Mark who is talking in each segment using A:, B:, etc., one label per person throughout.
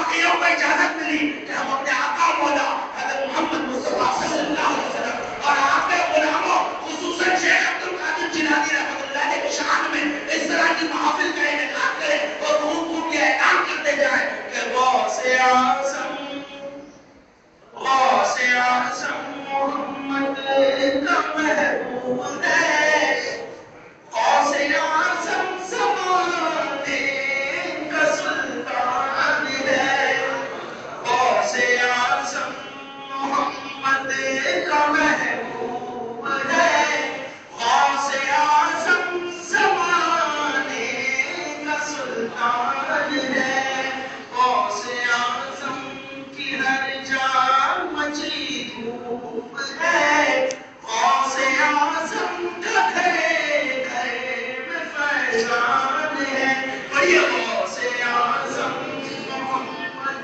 A: فقیروں کو اجازت ملی کہ ہم اپنے آقا مولا حضرت محمد مصطفیٰ صلی اللہ علیہ وسلم اور آپ کے غلاموں خصوصاً شیخ عبد القادر جیلانی رحمۃ اللہ علیہ کی شان میں اس طرح کی محافل کا انعقاد کریں اور خوب خوب یہ اعلان کرتے جائیں کہ غوث اعظم محمد کا محبوب ہے، غوث اعظم زمانے کا سلطان ہے، غوث اعظم محمد کا محبوب ہے، غوث اعظم زمانے کا سلطان ہے، غوث اعظم کی ہر جان مچی دھوپ ہے، غوث اعظم کا گھر گھر میں فیضان ہے، بڑی غوث اعظم محمد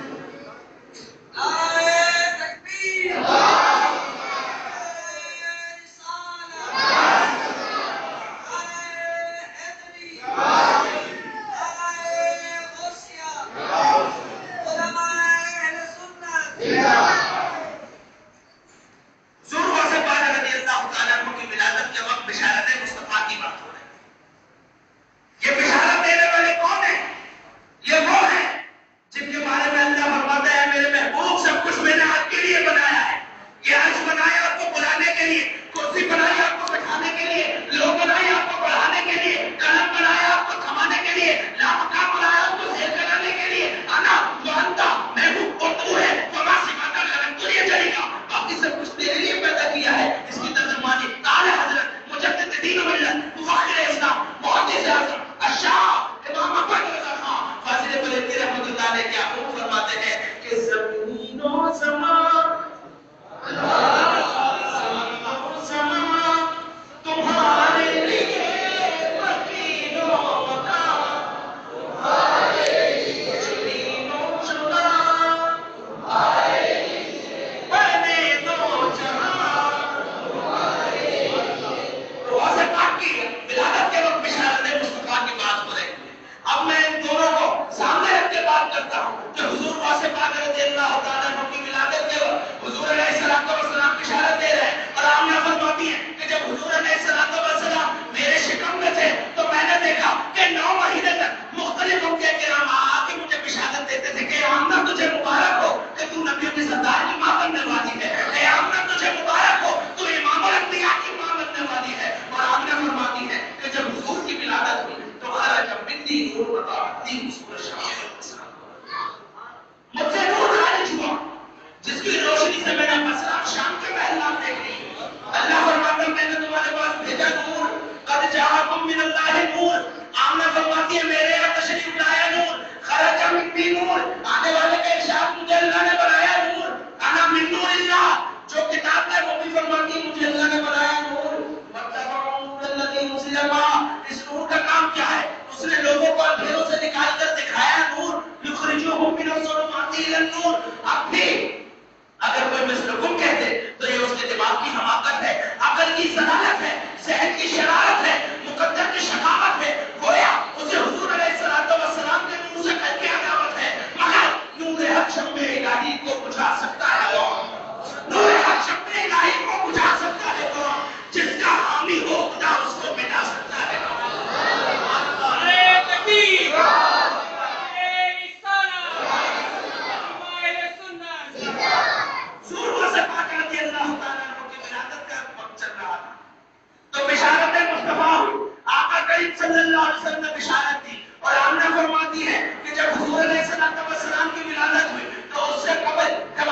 A: جب حضور علیہ السلام کی ولادت ہوئی تو اس سے قبل جب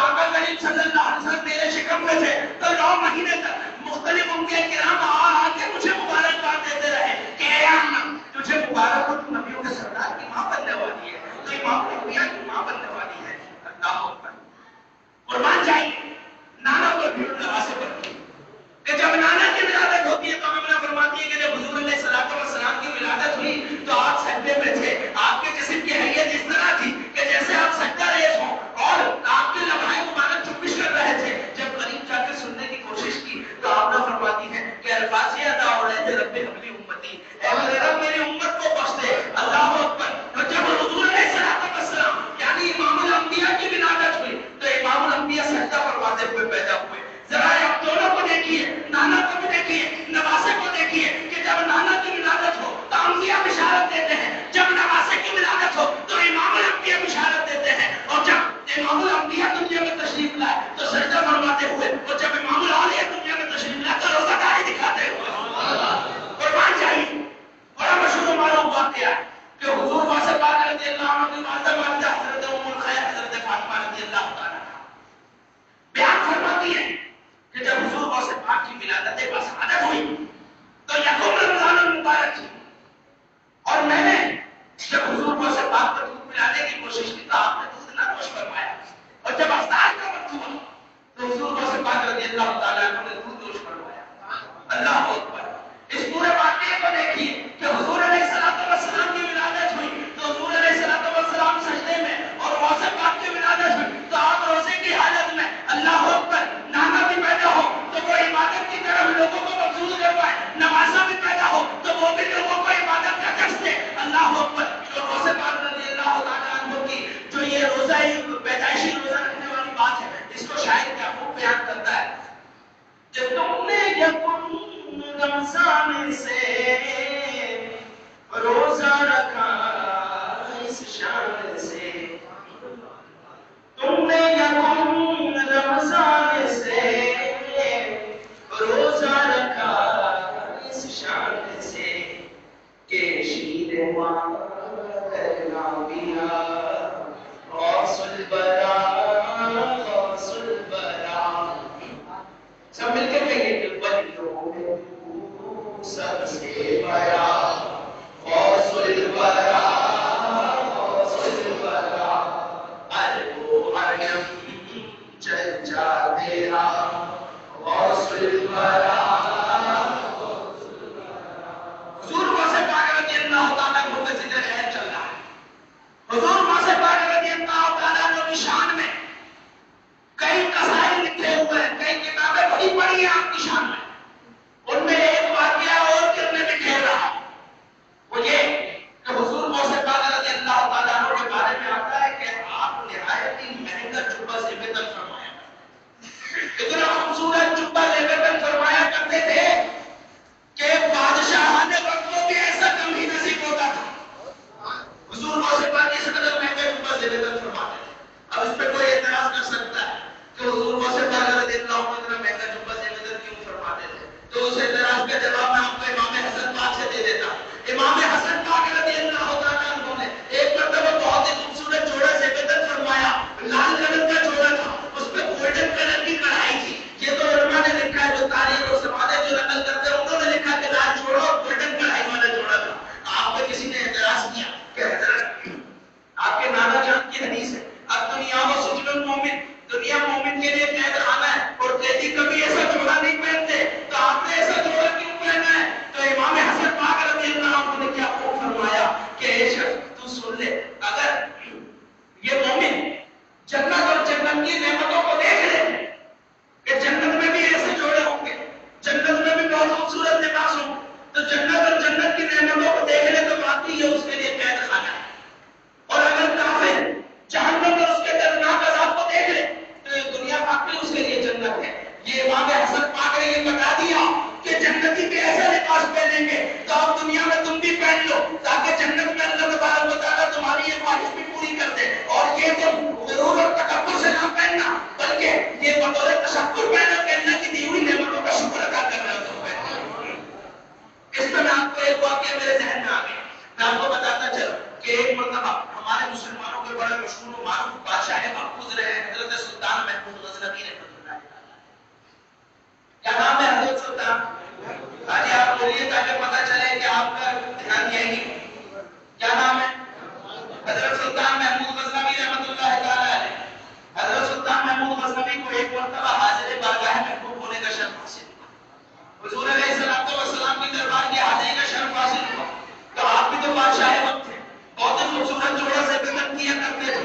A: امام الانبیاء دنیا میں تشریف لائے تو سجدہ فرماتے ہوئے، اور جب امام العالیہ دنیا میں تشریف لائے تو روزہ داری دکھاتے ہوئے. قربان جائیے. بڑا مشہور و معروف واقعہ ہے کہ حضور واسع پاک رضی اللہ عنہ کی والدہ حضرت ام الخیر حضرت فاطمہ رضی اللہ تعالیٰ بیان فرماتی ہے کہ جب حضور واسع پاک کی ولادت بسعادت ہوئی تو یکم رمضان المبارک تھی، اور میں نے جب حضور کو سے پاک پر دودھ پلانے کی کوشش کی تو آپ نے دودھ نہ نوش فرمایا، اور جب افطار کا وقت ہوا تو حضور کو سے پاک رضی اللہ تعالیٰ عنہ نے دودھ نوش فرمایا. اللہ اکبر. اس پورے واقعے کو دیکھیے کہ حضور علیہ السلام کی ولادت ہوئی تو حضور علیہ السلام سجدے میں، اور موسیٰ پاک کی ولادت ہوئی تو آپ روزے کی حالت میں. اللہ اکبر. نانا بھی پیدا ہو تو وہ عبادت کی طرف لوگوں کو مبذول کروائے، نوازا بھی پیدا ہو تو وہ بھی لوگوں کو عبادت کا درس دے. اللہ اکبر. جو روزے پاک رضی اللہ تعالیٰ عنہ کی جو یہ روزہ پیدائشی روزہ رکھنے والی بات ہے، اس کو شاعر کیا خوب بیان کرتا ہے کہ تم نے یکم رمضان سے روزہ رکھا اس شان سے، تم نے یکم رمضان سے روزہ رکھا اس شان سے کہ شیر ماں کرنا بیا غوث البرا غوث البرا. سب مل کے کہیے کہ بلیوں میں سب سے بڑا غوث البرا غوث البرا. ارب عجم چل جا تیرا غوث البرا. حضور واسع پاک رضی اللہ تعالیٰ عنہ کا ذکر خیر چل رہا ہے. حضور واسع پاک رضی اللہ تعالیٰ عنہ کی شان میں کئی قصائد لکھے ہوئے ہیں، کئی کتابیں بڑی پڑھی ہیں آپ کی شان میں. ان میں ایک واقعہ اور کرنے میں کھیل رہا وہ یہ کہ حضور واسع پاک رضی اللہ تعالیٰ عنہ کے بارے میں آتا ہے کہ آپ نہایت ہی مہنگا جبہ زیبتن فرمایا، اتنا خوبصورت جبہ زیبتن فرمایا کرتے تھے کہ بادشاہان وقت کو بھی ایسا کم ہی نصیب ہوتا تھا. حضور واسع پاک اس قدر مہنگا جبہ زیبتن فرماتے تھے. اب اس پہ کوئی اعتراض کر سکتا ہے کہ حضور واسع پاک رضی اللہ عنہ اتنا مہنگا جبہ زیبتن کیوں فرماتے تھے؟ تو اس اعتراض کا جواب میں آپ کو امام حسن پاک سے دے دیتا ہوں. امام حسن پاک رضی اللہ تعالیٰ عنہ نے ایک مرتبہ بہت ہی خوبصورت جوڑا زیبتن فرمایا. لال کلر کا جوڑا تھا، اس پہ گولڈن کلر کی کڑھائی تھی. یہ تو علماء نے لکھا ہے، جو تاریخ اور سماعتیں جو نقل کرتے ہیں انہوں نے لکھا کہ لال جوڑا اور گولڈن کڑھائی والا جوڑا تھا. آپ پہ کسی نے اعتراض کیا کہ حضرت آپ کے نانا جان کی حدیث ہے اب دنیا و سجن المومن، دنیا مومن کے لیے قید خانہ ہے اور قیدی کبھی ایسا جوڑا نہیں پہنتے، تو آپ نے ایسا جوڑا کیوں پہنا ہے؟ تو امام حسن پاک رضی اللہ عنہ نے کیا خوب فرمایا کہ اے شخص تو سن لے، اگر یہ مومن جنت اور جنت کی نعمتوں کو دیکھ لے کہ جنت میں بھی ایسے جوڑے ہوں گے، جنت میں بھی بہت خوبصورت لباس ہوں، تو جنت اور جنت کی نعمتوں کو دیکھ لے تو واقعی یہ اس کے لیے قید خانہ ہے. اور اگر کافر جہنم اور اس کے دردناک عذاب کو دیکھ لے تو یہ دنیا واقعی اس کے لیے جنت ہے. یہ امام حسن پاک نے یہ بتا دیا کہ جنتی بھی ایسا لباس پہنیں گے تو اب دنیا میں تم بھی پہن لو تاکہ جنت میں اللہ تبارک و تعالیٰ تمہاری یہ خواہش بھی پوری کر دے. اور یہ تم غرور اور تکبر سے نہ پہننا بلکہ یہ بطور تشکر پہنو کہ اللہ کی دی ہوئی نعمتوں کا شکر ادا کر رہے ہو تم پہنو. اس پر آپ کو ایک واقعہ میرے ذہن میں آ گیا، میں آپ کو بتاتا چلوں کہ ایک مرتبہ ہمارے مسلمانوں کے بڑے مشہور و معروف بادشاہ محفوظ رہے حضرت سلطان محمود غزنوی رحمۃ اللہ تعالیٰ. کیا نام ہے حضرت سلطان؟ آج آپ بولیے تاکہ پتہ چلے کہ آپ کا دھیان یہی ہے. کیا نام ہے؟ حضرت سلطان محمود غزنوی رحمۃ اللہ تعالیٰ علیہ. حضرت سلطان محمود غزنوی کو ایک مرتبہ حاضر بارگاہ محبوب ہونے کا شرف حاصل ہوا. حضور علیہ السلام کی دربار کی حاضری کا شرف حاصل ہوا تو آپ بھی تو بادشاہ وقت تھے، بہت ہی خوبصورت جوڑا سے بیعت کیا کرتے تھے.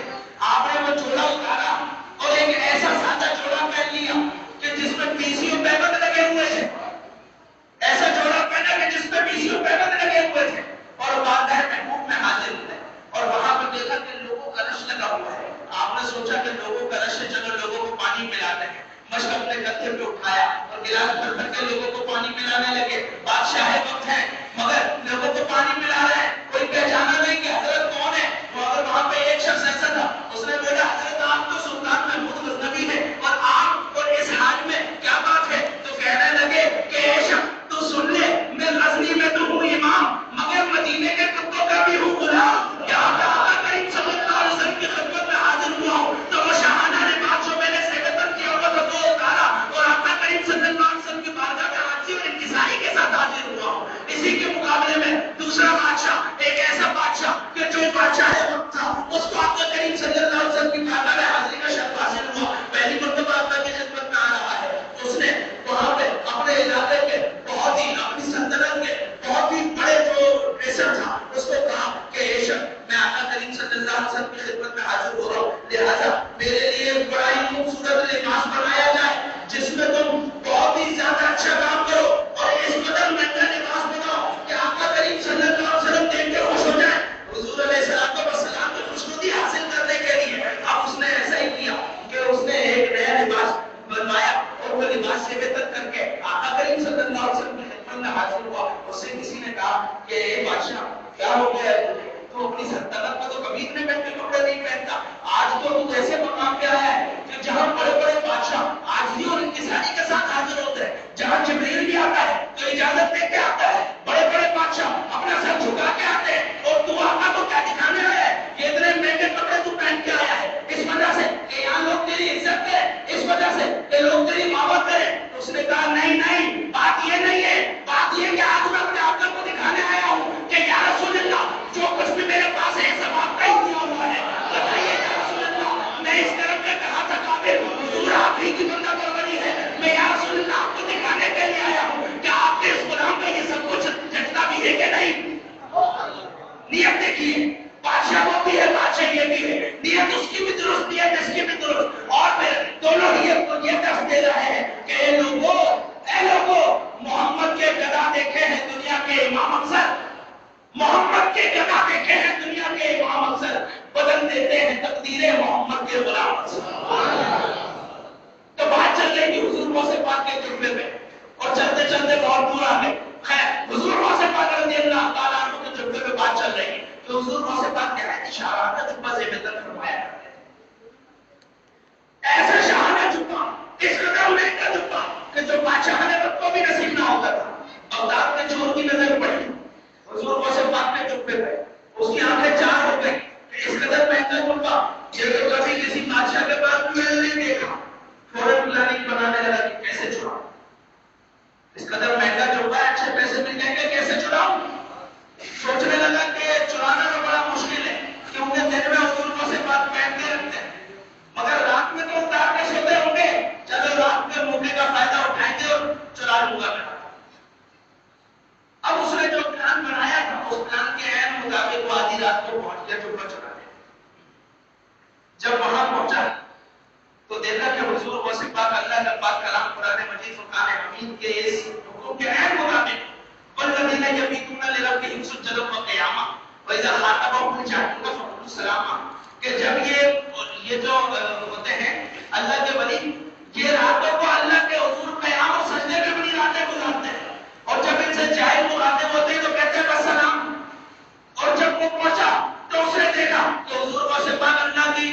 A: آپ نے وہ جوڑا اتارا اور ایک ایسا سادہ جوڑا پہن لیا کہ جس میں پیسیوں پیبند لگے ہوئے تھے، ایسا جوڑا پہنا کہ جس میں پیسیوں پیبند لگے ہوئے تھے، اور بارگاہ محبوب میں حاضر ہوئے اور وہاں پر دیکھا کہ لوگوں کا رش لگا ہوا ہے. آپ نے سوچا کہ لوگوں کا رش ہے، چلو لوگوں کو پانی پلاتے ہیں. مشک اپنے کندھے پہ اٹھایا اور گلاس بھر بھر کے لوگوں کو پانی پلانے لگے. بادشاہ وقت ہے مگر لوگوں کو پانی پلا رہے ہیں، کوئی پہچانا نہیں کہ حضرت کون ہے. مگر وہاں پہ ایک شخص ایسا تھا، اس نے بولا حضرت آپ تو وحی کی بندہ پروری ہے. میں یا رسول اللہ آپ کو دکھانے کے لیے آیا ہوں کہ آپ کے اس غلام میں یہ سب کچھ جھٹتا بھی ہے کہ نہیں. نیت دیکھیے، بادشاہ وہ بھی ہے، بادشاہ یہ بھی ہے، نیت اس کی بھی درست، نیت اس کی بھی درست. اور پھر دونوں یہ دست دے رہے ہیں کہ اے لوگوں محمد کے گدا دیکھے ہیں دنیا کے امام افسر، محمد کے گدا دیکھے ہیں دنیا کے امام افسر، بدل دیتے ہیں تقدیریں محمد کے غلام افسر. تو بات چل رہی تھی حضور غوث پاک کے جبے میں، اور چلتے چلتے بہت دور آ گئے. خیر حضور غوث پاک رضی اللہ تعالیٰ عنہ کے جبے میں بات چل رہی ہے کہ حضور غوث پاک نے اشارہ جبہ سے بہتر فرمایا ایسا شاہانہ جبہ، اس قدر مہنگا جبہ کہ جو بادشاہ نے رب کو بھی نصیب نہ ہوتا تھا. بغداد میں چور کی نظر پڑی حضور غوث پاک کے جبے پہ، اس کی آنکھیں چار ہو گئی کہ اس قدر مہنگا جبہ یہ تو کبھی کسی بادشاہ کے پاس میں نہیں دیکھا. فوراً پلاننگ بنانے لگا کہ کیسے چھڑاؤں، اس قدر مہنگا جبہ ہے، اچھے پیسے مل جائیں گے، کیسے چھڑاؤں. سوچنے لگا کہ چرانا تو بڑا مشکل ہے کیونکہ دن میں حضور غوث پاک پہن کے رکھتے ہیں، مگر رات میں تو اتار کے سوتے ہوں گے، چلو رات میں موقع کا فائدہ اٹھائیں گے اور چرا لوں گا میں. اب اس نے جو پلان بنایا تھا اس پلان کے عین مطابق وہ آدھی رات کو پہنچ گیا جبہ چرانے. جب وہاں پہنچا تو دیکھا کہ حضور غوث پاک اللہ کا پاک کلام قرآن مجید فرقان حمید کے اس حکم کے عین مطابق والذین یبیتون لربہم سجدا وقیاما وَإِذَا خَاطَبَهُمُ الْجَاهِلُونَ فَقُولُوا سَلَامًا. کہ جب یہ جو ہوتے ہیں اللہ کے ولی، یہ راتوں کو اللہ کے حضور قیام اور سجدے میں بڑی راتیں گزارتے ہیں، اور جب ان سے جاہل مخاطب ہوتے ہیں تو کہتے ہیں بس سلام. اور جب وہ پہنچا تو اس نے دیکھا کہ حضور غوث پاک اللہ کی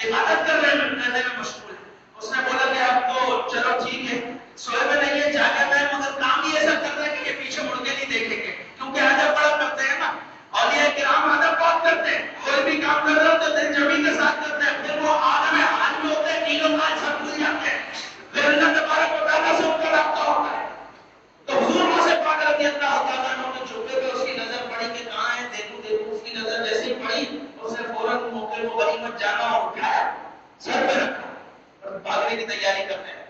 A: عبادت کرنے میں مشغول ہے. اس نے بولا کہ اب تو چلو ٹھیک ہے، سوئے میں نہیں ہے، جاگے میں، مگر کام ہی ایسا کر رہے ہیں کہ یہ پیچھے مڑ کے نہیں دیکھیں گے، کیونکہ ادب بڑا کرتے ہیں نا. اولیاء کرام ادب بہت کرتے ہیں، کوئی بھی کام کر رہے ہو تو دل جمی کے ساتھ کرتے ہیں، پھر وہ عالم حال میں ہوتے ہیں، نیلو مال سب بھول جاتے ہیں، پھر اللہ تبارک و تعالیٰ سے ان کا رابطہ ہوتا ہے. تو حضور غوث پاک رضی اللہ تعالیٰ عنہ نے جبے پہ اس کی نظر پڑی کہ کہاں ہے، دیکھوں اس کی نظر جیسے ہی پڑی اس نے فوراً موقع کو غنیمت جانا اور اٹھایا، سر پہ رکھا اور بھاگنے کی تیاری کرنے لگا.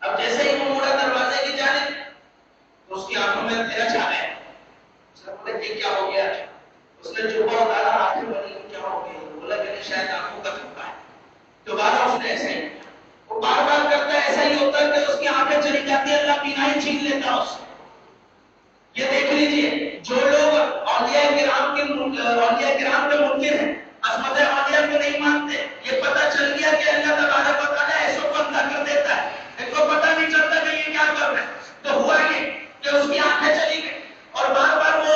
A: اب جیسے ہی وہ مڑا دروازے کی جانب تو اس کی آنکھوں میں اندھیرا چھا گیا. اس نے بولا یہ کیا ہو گیا؟ اس نے جبہ اتارا، آخر بنی کیا ہو گیا؟ بولا کہ شاید آنکھوں کا دھوکہ ہے. دوبارہ اس نے ایسا ہی کیا، وہ بار بار کرتا ہے، ایسا ہی ہوتا ہے کہ اس کی آنکھیں چلی جاتی ہے، اللہ بینائی چھین لیتا ہے اس سے. یہ دیکھ لیجئے جو لوگ اولیاء کرام کے منکر ہیں، عظمت اولیاء کو نہیں مانتے، یہ پتہ چل گیا کہ اللہ تبارک و تعالیٰ ایسو کو اندھا کر دیتا ہے، ان کو پتہ نہیں چلتا کہ یہ کیا کر رہے ہیں. تو ہوا یہ کہ اس کی آنکھیں چلی گئی اور بار بار وہ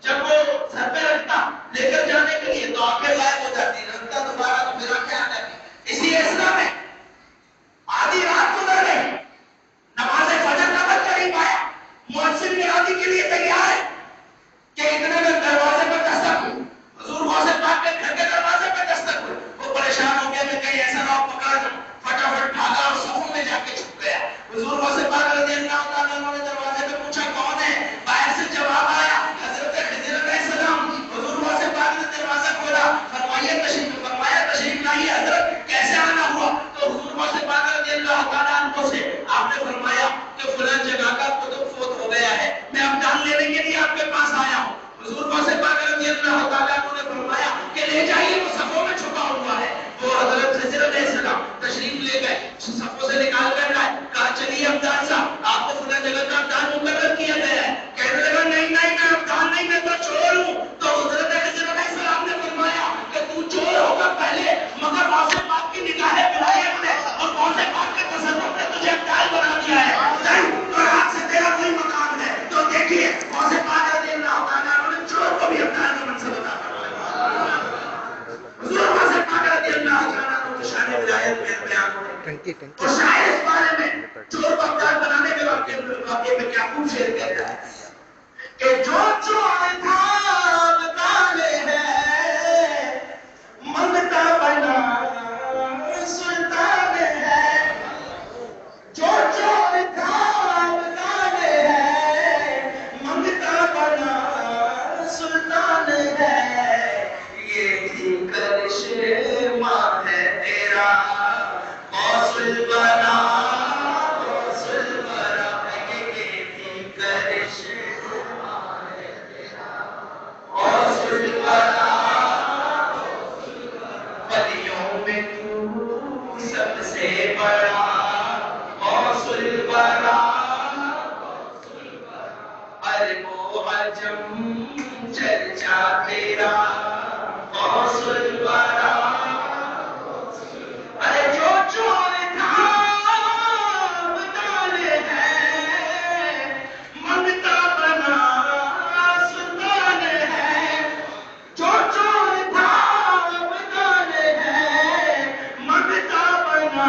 A: جب وہ سر پہ رکھتا لے کر جانے کے لیے تو آنکھیں غائب ہو جاتی، رکھتا دوبارہ تو پھر آنکھیں آ جاتی. اسی اسلام میں آدھی رات گزر گئی، نماز فجر کا وقت قریب آیا، مؤذن نمازی کے لیے تیار ہے کہ اتنے میں دروازے پر دستک ہوئی. حضور غوث پاک کے گھر کے دروازے پر دستک ہوئی. وہ پریشان ہو گیا کہ کہیں ایسا نہ ہو پکڑا جاؤں، فٹافٹ بھاگا اور صفوں میں جا کے چھپ گیا. حضور غوث پاک رضی اللہ تعالیٰ عنہ نے دروازے پہ پوچھا کون ہے؟ باہر سے جواب آیا حضرت خضر علیہ السلام. حضور غوث پاک نے دروازہ کھولا، فرمایا تشریف لائیے حضرت، کیسے آنا ہوا؟ تو حضور غوث پاک رضی اللہ تعالیٰ عنہ سے آپ نے فرمایا کہ فلاں جگہ کا کتب فوت ہو گیا ہے، میں امداد لینے کے لیے آپ کے پاس آیا ہوں. حضور غوث پاک رضی اللہ تعالیٰ عنہ نے فرمایا کہ لے جائیے، وہ صفوں میں چھپا ہوا ہے. وہ حضرت خضر علیہ السلام تشریف لے گئے، صفوں سے نکال کر لائے، کہا چلیے امداد صاحب آپ کو فلاں جگہ کا امداد مقرر کیا گیا ہے. کہنے لگا نہیں میں امداد نہیں، میں تو چور ہوں. تو حضرت خضر علیہ السلام نے فرمایا کہ تو چور ہوگا پہلے، مگر غوث پاک کی نگاہ ولایت نے اور غوث پاک کے تصرف نے تجھے امداد بنا دیا ہے. اور آج سے تیرا کوئی مقام ہے. تو دیکھیے غوث پاک رضی اللہ تعالیٰ عنہ نے چور کو بھی امداد کا منصب عطا فرمایا. حضور غوث پاک رضی اللہ تعالیٰ عنہ کی شان ولایت میں بیان ہو رہی ہے. اور شاعر اس بارے میں چور کو امداد بنانے کے واقعے میں کیا خوب شعر کہتا ہے کہ جو چور تھا بتانے ہے، منگتا بنا سلطان ہے. جو چور تھا بتانے ہے، منگتا بنا سلطان ہے. یہ بھی کرشمہ ہے تیرا غوث سے بڑا غوث الورا عرب و عجم چرچا تیرا غوث الورا ارے جو چور تھا بدال ہے منگتا بنا سلطان ہے جو چور تھا بدال ہے منگتا بنا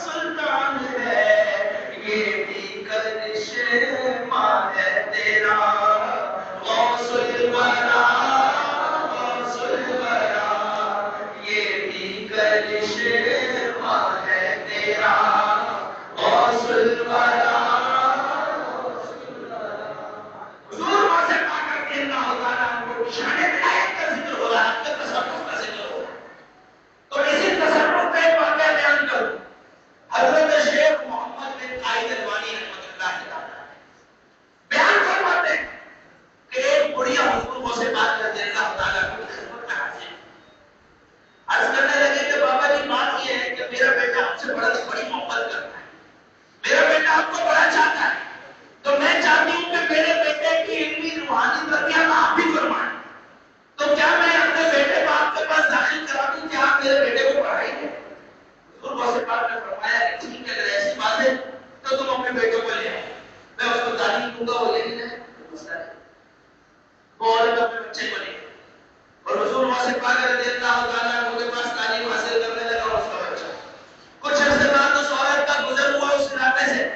A: سلطان ہے یہ بھی کرش ماں ہے تیرا غوث الورا غوث الورا یہ بھی کرش ماں ہے تیرا غوث الورا حضور وہاں سے پا کر کے اللہ تعالیٰ کو شان ولایت کا ذکر ہو رہا ہے تصرف کا ذکر ہو رہا ہے تو اسی تصرف کا ایک واقعہ بیان کروں حضرت شیخ محمد بن قائد الوانی رحمۃ اللہ تعالیٰ بیان فرماتے ہیں کہ ایک بڑھیا حضور کو سے بات کرتے اللہ تعالیٰ کی خدمت میں حاضر عرض کرنے لگے کہ بابا جی بات یہ ہے کہ میرا بیٹا آپ سے بڑی محبت کرتا ہے میرا بیٹا آپ کو بڑا چاہتا ہے تو میں چاہتی ہوں کہ میرے بیٹے کی علمی روحانی تربیت آپ بھی فرمائیں تو کیا میں اپنے بیٹے کو آپ کے پاس داخل کرا دوں کہ آپ میرے بیٹے کو پڑھائیں گے حضور کو سے بات نے فرمایا کہ ٹھیک ہے اگر ایسی بات ہے تو تم اپنے بیٹے کو لے آؤ میں اس کو تعلیم دوں گا وہ یہی ہے مسئلہ ہے وہ عورت اپنے بچے کو لے اور حضور وہاں سے پاک رضی اللہ تعالیٰ عنہ کے پاس تعلیم حاصل کرنے لگا اس کا بچہ کچھ عرصے بعد اس عورت کا گزر ہوا اس علاقے سے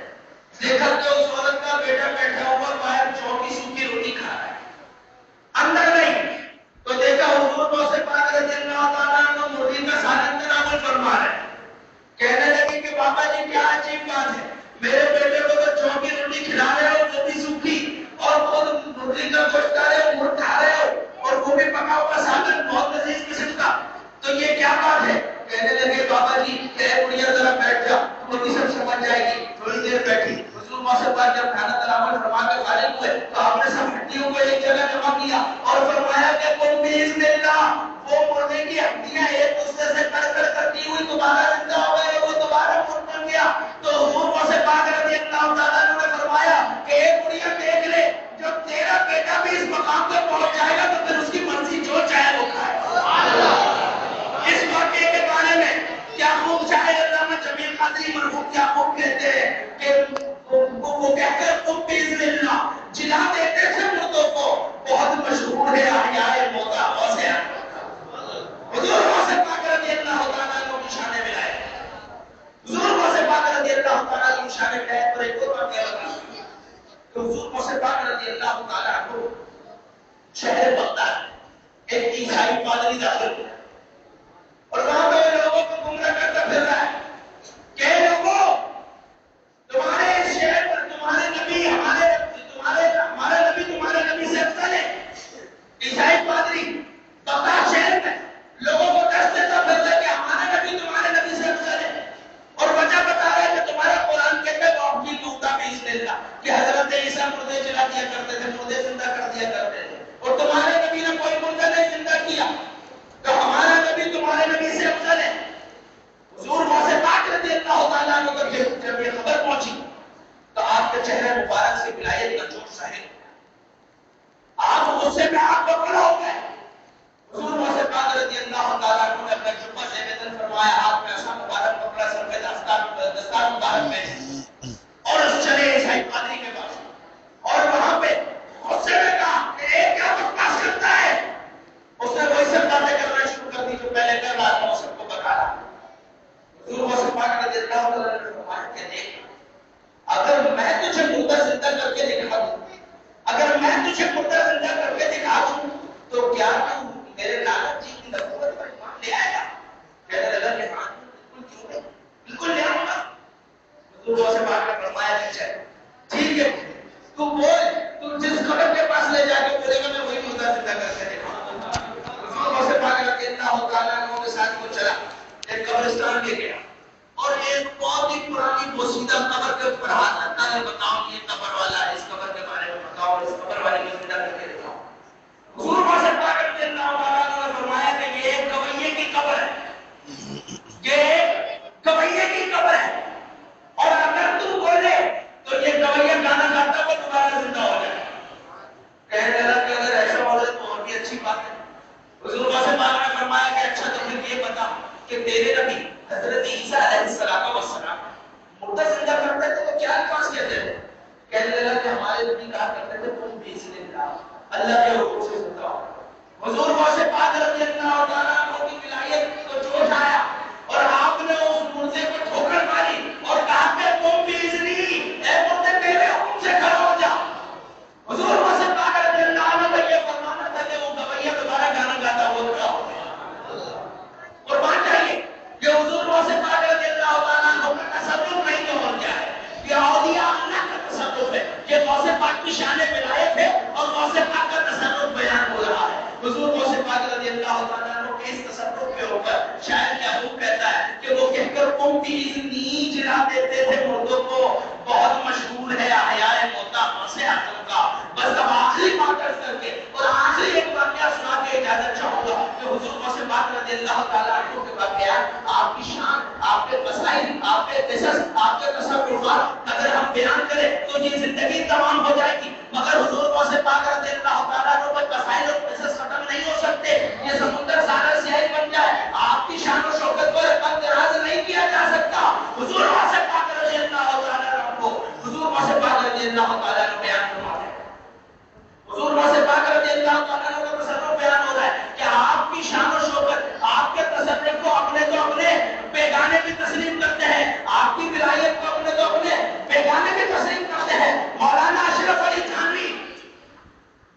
A: دیکھا کہ اس عورت کا بیٹا بیٹھا ہوا باہر چوکی سوکھی روٹی کھا رہا ہے اندر نہیں تو دیکھا حضور وہاں سے پاک رضی اللہ تعالیٰ عنہ مرغی کا سالن تناول فرما رہے ہیں کہنے لگے کہ بابا جی کیا عجیب بات ہے میرے بیٹے کو تو چوکی روٹی کھلا رہے ہو وہ بھی سوکھی اور خود مرغی کا گوشت کھا رہے ہو مرغ کھا رہے ہو اور وہ بھی پکا ہوا سالن بہت لذیذ قسم کا تو یہ کیا بات ہے کہنے لگے بابا جی کہ بڑھیا ذرا بیٹھ جا تمہیں سب سمجھ جائے گی تھوڑی دیر بیٹھی حضور موسیٰ پاک جب کھانا تناول فرما کے فارغ ہوئے تو آپ نے سب ہڈیوں کو ایک جگہ جمع کیا اور فرمایا کہ قل بِإِذْنِ اللَّهِ وہ مرغے کی ہڈیاں ایک دوسرے سے کڑ کڑ کرتی ہوئی دوبارہ زندہ ہو گئے وہ دوبارہ مرغ بن گیا تو حضور موسیٰ پاک رضی اللہ تعالیٰ عنہ نے فرمایا کہ اے بڑھیا دیکھ لے جب تیرا بیٹا بھی اس مقام پہ پہنچ جائے گا تو پھر اس کی مرضی جو چاہے وہ کھائے اس واقعے کے بارے میں کیا خوب چاہے علامہ جمیل قادری مرحوم کیا خوب کہتے ہیں کہ وہ کہتے ہیں تم بِإِذْنِ اللَّهِ جلا دیتے تھے مردوں کو بہت مشہور ہے احیاء موتا غوث حضور غوث پاک رضی اللہ تعالیٰ عنہ کی شان ولایت حضور غوث پاک رضی اللہ تعالیٰ عنہ کی شان ولایت پر ایک اور واقعہ بتا حضور غوث پاک رضی اللہ تعالیٰ عنہ شہر بغداد ایک عیسائی پادری داخل ہوا اور وہاں پہ لوگوں کو گمراہ کرتا پھر رہا ہے کہ لوگوں تمہارے اس شہر پر تمہارے نبی ہمارے نبی تمہارے نبی سے افضل ہے عیسائی پادری بغداد شہر میں لوگوں کو دست دیتا پھرتا ہے کہ ہمارا نبی تمہارے نبی سے افضل ہے اور وجہ بتا رہا ہے کہ تمہارا قرآن کہتا ہے وہ اپنی لوٹا بِإِذْنِ اللَّهِ کہ حضرت عیسیٰ مردے جلا دیا کرتے تھے مردے زندہ کر دیا کرتے تھے اور تمہارے نبی نے کوئی مردہ نہیں زندہ کیا تو ہمارا نبی تمہارے نبی سے افضل ہے حضور موسیٰ پاک رضی اللہ تعالیٰ عنہ کو جب یہ خبر پہنچی تو آپ کے چہرے مبارک سے ولایت کا جوش ظاہر ہوا آپ غصے میں آپ کو کھڑا ہو گئے حضور موسیٰ پاک رضی اللہ تعالیٰ عنہ نے اپنا جبہ سے بدن فرمایا ہاتھ میں ایسا مبارک پکڑا سر پہ دستار مبارک میں اور اس چلے عیسائی پادری کے پاس اور وہاں پہ غصے میں کہا کہ ایک کیا بکواس کرتا ہے اس نے وہی سب باتیں کرنا شروع کر دی جو پہلے کر رہا تھا وہ سب کو بتا رہا حضور موسیٰ پاک رضی اللہ تعالیٰ عنہ نے فرمایا کہ دیکھ اگر میں تجھے مردہ زندہ کر کے دکھا دوں اگر میں تجھے مردہ زندہ کر کے دکھا دوں تو کیا تو میرے لعنت جی کی نبوت پر ایمان لے آئے گا کہنے لگا کہ ہاں بالکل کیوں نہیں بالکل لے آؤں گا حضور موسیٰ پاک نے فرمایا کہ چل ٹھیک ہے تو بول تو جس قبر کے پاس لے جا کے بولے گا میں وہی مردہ زندہ کر کے دکھاؤں گا حضور موسیٰ پاک رضی اللہ تعالیٰ عنہ کے ساتھ وہ چلا ایک قبرستان لے گیا اور ایک بہت ہی پرانی بوسیدہ قبر کے اوپر ہاتھ رکھتا ہے بتاؤ یہ قبر والا ہے اس قبر کے بارے میں بتاؤ اس قبر والے کو زندہ کر کے دکھاؤ حضور موسیٰ پاک رضی اللہ تعالیٰ عنہ نے فرمایا کہ یہ ایک گویے کی قبر ہے یہ ایک قصص، آپ کے تصورات اگر ہم بیان کریں تو یہ زندگی تمام ہو جائے گی، مگر حضور غوث پاک رضی اللہ تعالیٰ عنہ کے قصائد اور قصص ختم نہیں ہو سکتے. یہ سمندر سارا سیاہی بن جائے، آپ کی شان و شوکت پر اندراز نہیں کیا جا سکتا. حضور غوث پاک رضی اللہ تعالیٰ عنہ کو حضور غوث پاک رضی اللہ تعالیٰ عنہ بیان فرماتے ہیں. حضور غوث پاک رضی اللہ تعالیٰ عنہ کا تصرف بیان ہو رہا ہے کہ آپ کی شان و شوکت، آپ کے تصرف کو اپنے تو اپنے بیگانے بھی تسلیم کرتے ہیں، آپ کی ولایت کو اپنے تو اپنے بیگانے بھی تسلیم کرتے ہیں. مولانا اشرف علی تھانوی،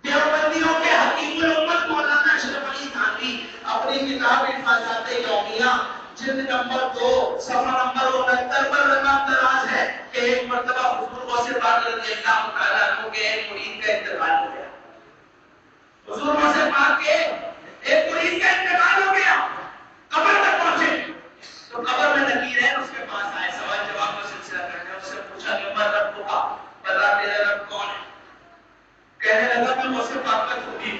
A: دیوبندیوں کے حکیم الامت مولانا اشرف علی تھانوی اپنی کتاب انفاذات یومیہ جلد نمبر 2 صفحہ نمبر 69 پر رقم دراز ہے کہ ایک مرتبہ حضور غوث پاک رضی اللہ تعالیٰ عنہ کے ایک مرید کا انتقال ہو گیا. حضور غوث پاک کے ایک مرید کا انتقال ہو گیا. قبر تک پہنچے تو قبر میں نکیرین اس کے پاس آئے، سوال جواب کا سلسلہ کرنے. اس سے پوچھا کہ من رب کا، بتا تیرا رب کون ہے؟ کہنے لگا میں غوث پاک کا خوبی.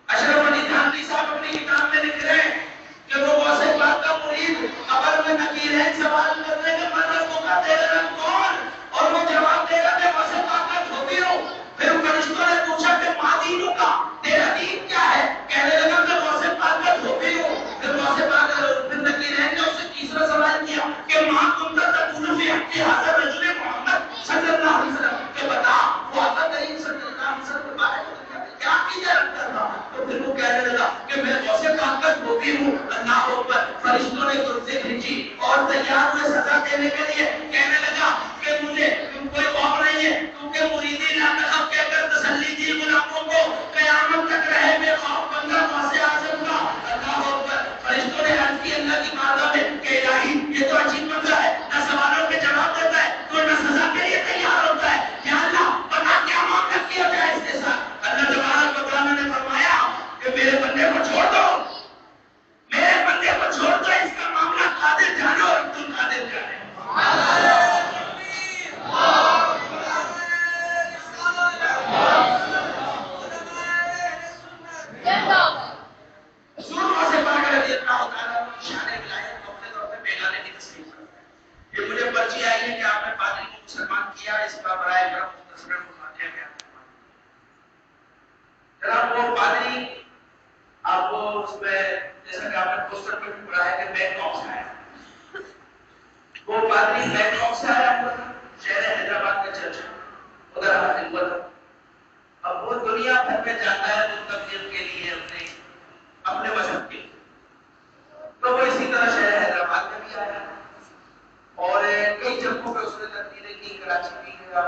A: اشرف علی تھانوی صاحب اپنی کتاب میں لکھ رہے ہیں کہ وہ غوث پاک کا مرید قبر میں نکیرین سوال کر رہے کہ من رب کا، تیرا رب کون؟ اور وہ جواب دے گا کہ غوث پاک کا خوبی ہوں. پھر فرشتوں نے پوچھا کہ ماں دینوں کا، تیرا دین کیا ہے؟ کہنے لگا میں غوث پاک کا خوبی ہوں. پھر غوث پاک پھر نکیرین نے اسے تیسرا سوال کیا کہ ماں تم تقول فی حق حضرت رسول محمد صلی اللہ علیہ وسلم، کہ بتا وہ آقا کریم صلی اللہ علیہ وسلم کے بارے میں کیا کیا رکھتا تھا؟ تو پھر وہ کہنے لگا کہ میں غوث پاک کا خوبی ہوں. اللہ اکبر. فرشتوں نے کرسی کھینچی اور تیار ہوئے سزا دینے کے لیے. کہنے لگا کہ مجھے کوئی خوف نہیں ہے کیونکہ مریدی لا تخف کہہ کر تسلی دی غلاموں کو، قیامت تک رہے بے خوف بندہ غوث اعظم کا. اللہ اکبر. فرشتوں نے عرض کی اللہ کی بارگاہ میں کہ الہی یہ تو عجیب بندہ ہے، نہ سوالوں کے جواب دیتا ہے تو نہ سزا کے لیے تیار ہوتا ہے. یا اللہ بتا کیا معاملہ کیا جائے اس کے ساتھ؟ اللہ تبارک و تعالیٰ نے فرمایا کہ میرے بندے کو چھوڑ دو، میرے بندے کو چھوڑ دو، اس کا معاملہ قادر جانو اور تم قادر جانے. یہ مجھے پرچی آئی ہے کہ آپ نے پادری کو مسلمان کیا، اس کا برائے کرم مختصراً فرماتے ہیں. جناب وہ پادری آپ کو اس میں جیسا کہ آپ نے پوسٹر پہ بھی پڑھا ہے کہ بینکاک سے آیا. وہ پادری بینکاک سے آیا، شہر حیدرآباد کا چرچ ادھر ہوا تھا. اب وہ دنیا بھر میں جاتا ہے تو تبلیغ کے لیے اپنے مذہب کے، تو وہ اسی طرح شہر حیدرآباد میں بھی آیا اور کئی جگہوں پہ اس نے تقریریں کی. کراچی بھی گیا،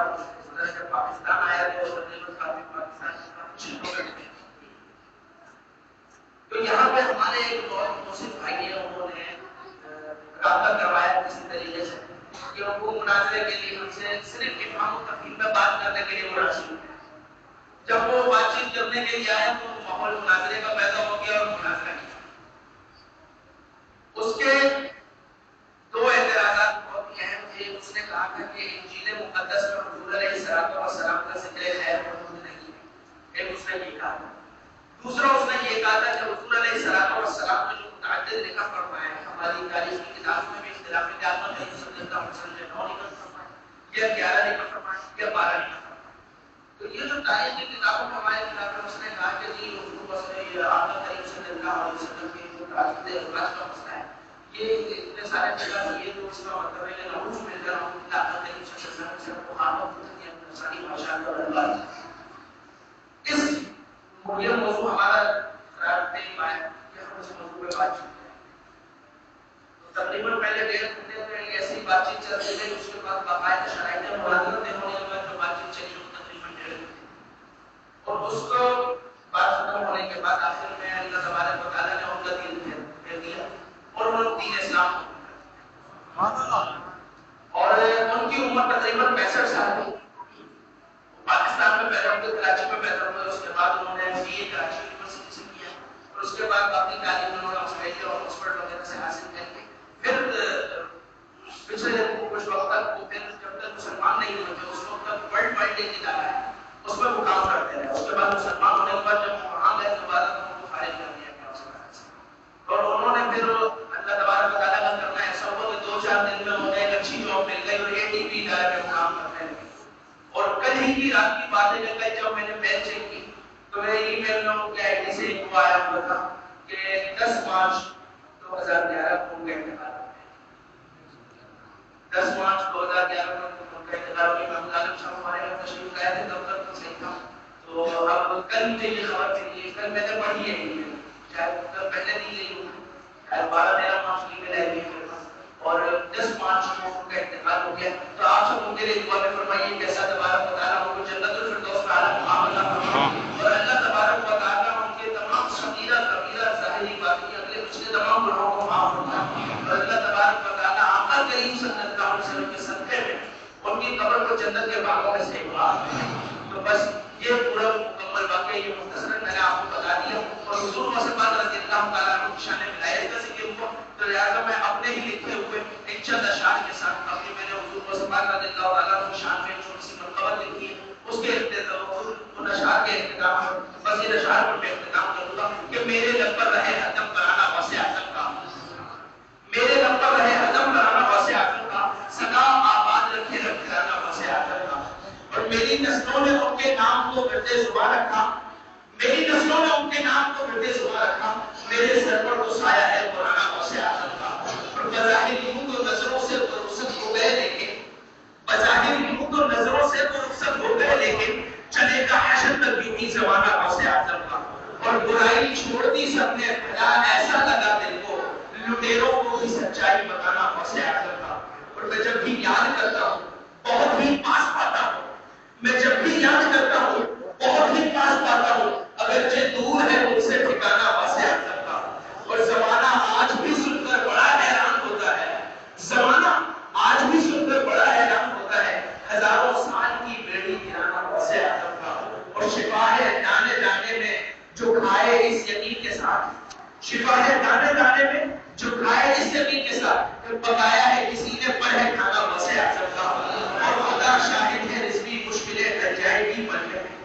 A: جب پاکستان آیا تو تقریباً کافی پاکستان میں. تو یہاں پہ ہمارے ایک بہت موثق بھائی ہیں، انہوں نے رابطہ کروایا کسی طریقے سے کہ ان کو مناظرے کے لیے ہم سے صرف افہام و تفہیم میں بات کرنے کے لیے مناسب ہے. جب وہ بات چیت کرنے کے لیے آئے تو ماحول مناظرے کا پیدا ہو گیا اور مناظرہ کیا. اس کے دو اعتراضات بہت اہم تھے. اس نے کہا تھا کہ انجیل مقدس میں حضور علیہ السلام کا ذکر خیر موجود نہیں ہے. ایک اس نے یہ کہا تھا. دوسرا اس نے یہ کہا تھا کہ حضور علیہ السلام نے جو متعدد لکھا فرمایا ہے، ہماری تاریخ کی کتاب میں بھی اختلاف ہے کہ آپ نے صلی اللہ علیہ وسلم نے 9 لکھا فرمایا یا 11 لکھا فرمایا یا 12 لکھا فرمایا. تو یہ جو تاریخ کی کتابوں میں ہمارے خلاف ہے، اس نے کہا کہ جی حضور آقا کریم صلی اللہ علیہ وسلم کے جو تعدد اخراج کا مسئلہ ہے، یہ اتنے سارے جگہ یہ تو اس کا مطلب ہے کہ نعوذ باللہ آقا کریم صلی اللہ علیہ وسلم کو آپ کی ساری بادشاہ کا اللہ. اس یہ موضوع ہمارا قرار نہیں پایا کہ ہم اس موضوع پہ بات چیت کریں. تو تقریباً پہلے 1.5 گھنٹے میں ایسی بات چیت چلتی رہی. اس کے بعد باقاعدہ شرائط مناظرتیں ہونے کے بعد جو بات چیت چلی وہ تقریباً 1.5 گھنٹے. اور اس کو بات ختم ہونے کے بعد آخر میں اللہ تبارک و تعالیٰ نے ان کا دین پھیر دیا اور انہوں نے دین اسلام اور ان کی عمر تقریباً 65 سال تھی. پاکستان میں پیدا ہوئے، کراچی میں پیدا ہوئے. اس کے بعد انہوں نے BA کراچی یونیورسٹی سے کیا اور اس کے بعد باقی تعلیم انہوں نے آسٹریلیا اور آکسفورڈ وغیرہ سے حاصل کر کے پھر پچھلے کچھ وقت تک وہ پھر جب تک مسلمان نہیں ہوئے تھے اس وقت تک ورلڈ وائڈ ڈے ادارہ ہے اس میں وہ کام کرتے رہے. اس کے بعد مسلمان ہونے کے بعد جب وہاں گئے دوبارہ تو ان کو خارج کر دیا گیا اس وقت سے. اور انہوں نے پھر اللہ تبارک و تعالیٰ کا کرنا ایسا ہوا کہ 2-4 دن میں انہوں نے ایک اچھی پہلی رات کی بات ہے کہ جب میں نے میل چیک کی تو میرے ای میل میں کیا آئی ڈی سے ایک آیا ہوا تھا کہ 10 مارچ 2011 کو ان کا انتقال ہو گیا۔ 10 مارچ 2011 کو ان کا انتقال ہو گیا۔ محمد عالم صاحب ہمارے یہاں تشریف لائے تھے، دفتر تو صحیح تھا۔ تو اب کل مجھے یہ خبر ملی، کل میں نے پڑھی ہے شاید کل پہلے نہیں گئی ہوں، شاید 12-13 مارچ کی مل آئی ہے اور 10 مارچ کو ان کا انتقال ہو گیا۔ تو آپ سب ان کے لیے دعا فرمائیے کہ اللہ تبارک و تعالیٰ ان کو جنت الفردوس میں اعلیٰ مقام عطا فرمائے اور اللہ تبارک و تعالیٰ ان کے تمام صغیرہ کبیرہ ظاہری باطنی اگلے پچھلے تمام گناہوں کو معاف فرمائے اور اللہ تبارک و تعالیٰ آقا کریم صلی اللہ علیہ وسلم کے صدقے میں ان کی قبر کو جنت کے باغوں میں سے تو بس یہ پورا مکمل واقعہ یہ مختصراً میں نے آپ کو بتا دیا اور حضور وسلم رضی اللہ تعالیٰ عنہ کی شان ولایت کا ذکر ہوا تو لہٰذا میں اپنے ہی لکھے ہوئے ایک چند اشعار کے ساتھ اپنی میں نے حضور وسلم رضی اللہ تعالیٰ عنہ کی شان میں چھوٹی سی منقبت لکھی ہے اس کے ان اشعار کے اختتام پر بس یہ اشعار پر میں اختتام کروں گا کہ میرے لب پر رہے حتم کرانا واسع عقل کا، میرے لب پر رہے حتم کرانا واسع عقل کا، سدا آباد رکھے رب کرانا واسع عقل کا اور میری نسلوں نے ان کے نام کو گردے زباں رکھا، میری نسلوں نے ان کے نام کو گردے زباں رکھا، میرے سر پر تو سایہ ہے قرآن واسع عقل کا اور بظاہر یوں تو نظروں سے وہ رخصت ہو گئے لیکن بظاہر یوں تو نظروں سے وہ رخصت ہو گئے لیکن چلے گا حشر تک یوں ہی زمانہ واسع عقل کا اور برائی چھوڑ دی سب نے بھلا ایسا لگا دل کو لٹیروں کو بھی سچائی بتانا واسع عقل کا اور میں جب بھی یاد کرتا ہوں بہت ہی پاس پاتا ہوں، میں جب بھی یاد کرتا ہوں بہت ہی پاس پاتا ہوں اگرچہ دور ہے مجھ سے ٹھکانا واسع عقل کا اور زمانہ آج بھی سن کر بڑا حیران ہوتا ہے، زمانہ آج بھی سن کر بڑا حیران ہوتا ہے ہزاروں سال کی بیڑی گرانا واسع عقل کا اور شفا ہے دانے دانے میں جو کھائے اس یقین کے ساتھ، شفا ہے دانے دانے میں جو کھائے اس یقین کے ساتھ کہ پکایا ہے کسی نے پر ہے کھانا واسع عقل کا اور خدا شاہد ہے رزقی مشکلیں کر جائے گی مرنے میں